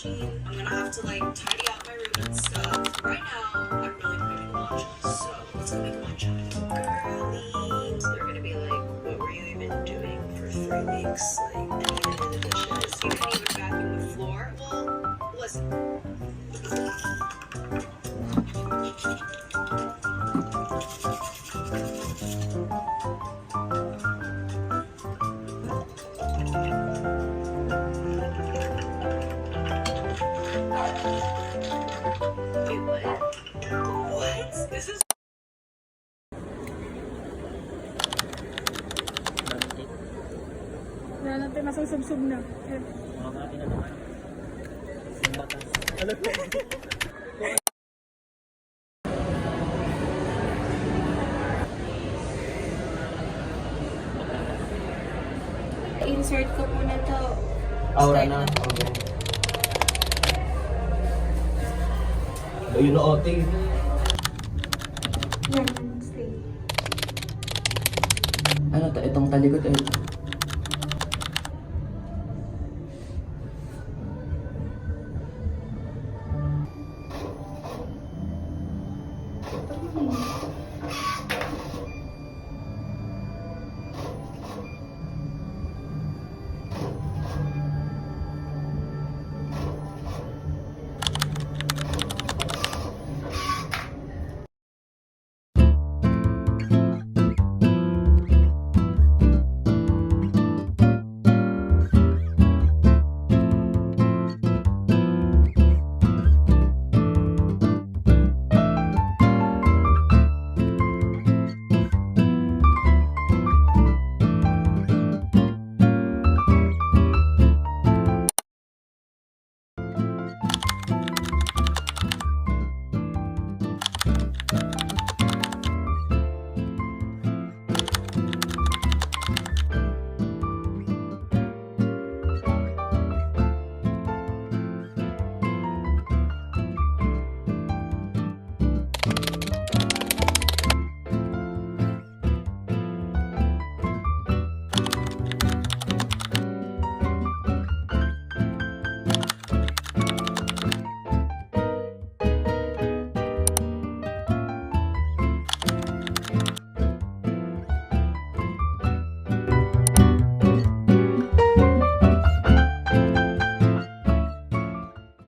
I'm gonna have to like tidy out my room and stuff. Right now, I'm really craving matcha, so let's go make matcha. Girlies, they're gonna be like, what were you even doing for 3 weeks? Like, and even in the dishes, you didn't even vacuum the floor. Well, listen. Wala natin masusubsub na. Mga natin na naman. Yung batas. Alam ko. Insert ko muna to. Aura na. Okay. Ayun na ote. Yan, stay. Ano to? Itong talikod ay ito.